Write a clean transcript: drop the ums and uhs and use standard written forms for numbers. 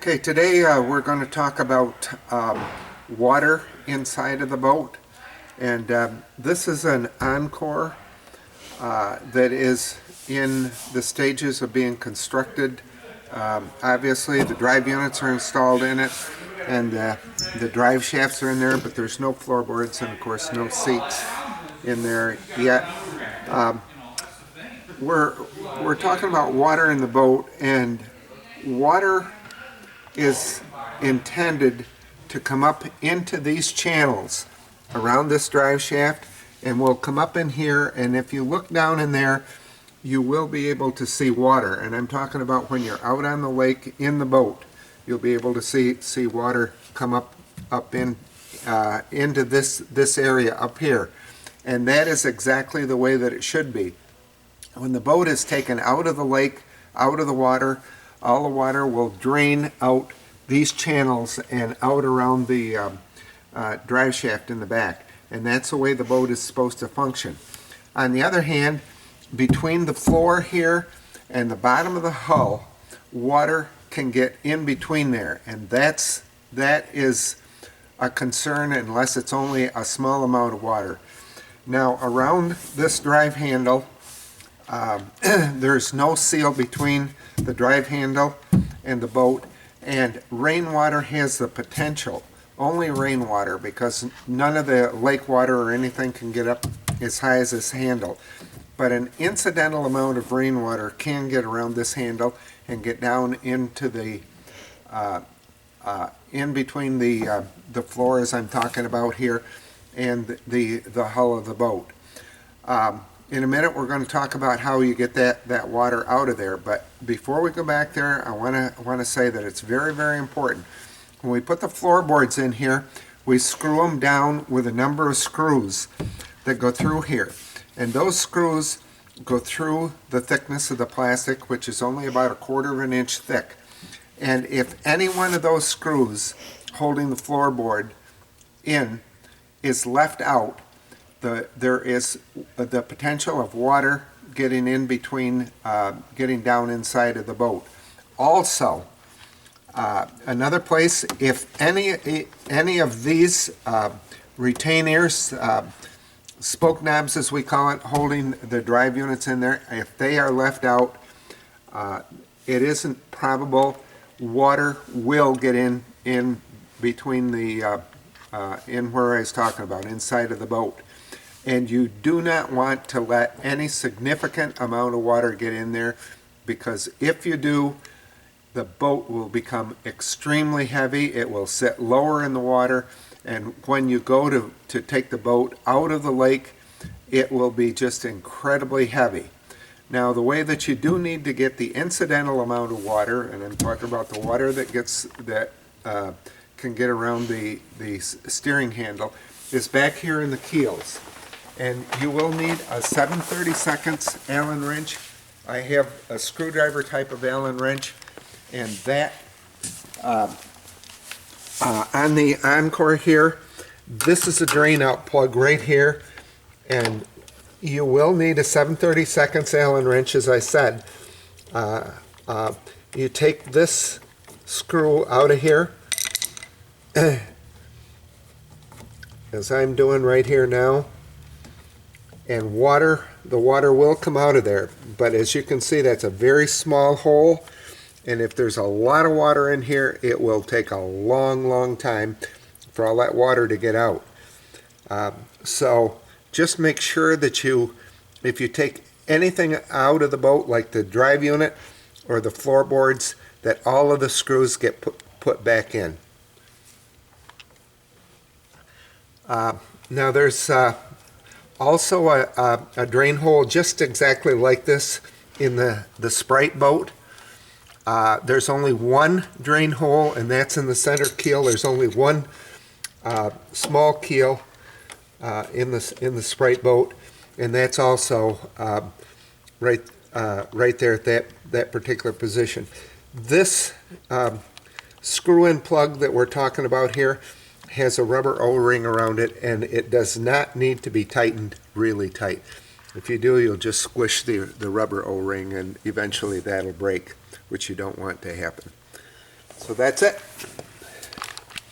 Okay, today we're going to talk about water inside of the boat, and this is an Encore that is in the stages of being constructed. Obviously the drive units are installed in it, and the drive shafts are in there, but there's no floorboards and of course no seats in there yet. We're talking about water in the boat, and water is intended to come up into these channels around this drive shaft, and will come up in here, and if you look down in there you will be able to see water. And I'm talking about when you're out on the lake in the boat, you'll be able to see water come up in into this area up here. And that is exactly the way that it should be. When the boat is taken out of the lake, out of the water, all the water will drain out these channels and out around the drive shaft in the back. And that's the way the boat is supposed to function. On the other hand, between the floor here and the bottom of the hull, water can get in between there. And that is a concern unless it's only a small amount of water. Now, around this drive handle, there's no seal between the drive handle and the boat, and rainwater has the potential, only rainwater, because none of the lake water or anything can get up as high as this handle. But an incidental amount of rainwater can get around this handle and get down into the in between the floors I'm talking about here and the hull of the boat. In a minute we're going to talk about how you get that water out of there, but before we go back there, I want to say that it's very, very important. When we put the floorboards in here, we screw them down with a number of screws that go through here, and those screws go through the thickness of the plastic, which is only about 1/4 of an inch thick. And if any one of those screws holding the floorboard in is left out, there is the potential of water getting in between, getting down inside of the boat. Also, another place, if any of these retainers, spoke knobs as we call it, holding the drive units in there, if they are left out, it isn't probable water will get in between the in where I was talking about, inside of the boat. And you do not want to let any significant amount of water get in there, because if you do, the boat will become extremely heavy. It will sit lower in the water, and when you go to take the boat out of the lake, it will be just incredibly heavy. Now, the way that you do need to get the incidental amount of water, and I'm talking about the water that can get around the steering handle, is back here in the keels. And you will need a 7/32 Allen wrench. I have a screwdriver type of Allen wrench, and that on the Encore here, this is a drain out plug right here, and you will need a 7/32 Allen wrench, as I said. You take this screw out of here, as I'm doing right here now, and the water will come out of there. But as you can see, that's a very small hole, and if there's a lot of water in here, it will take a long time for all that water to get out. So just make sure that if you take anything out of the boat, like the drive unit or the floorboards, that all of the screws get put back in. Now there's also a drain hole just exactly like this in the Sprite boat. There's only one drain hole, and that's in the center keel. There's only one small keel in the Sprite boat, and that's also right there at that particular position. This screw-in plug that we're talking about here has a rubber O-ring around it, and it does not need to be tightened really tight. If you do, you'll just squish the rubber O-ring, and eventually that'll break, which you don't want to happen. So that's it.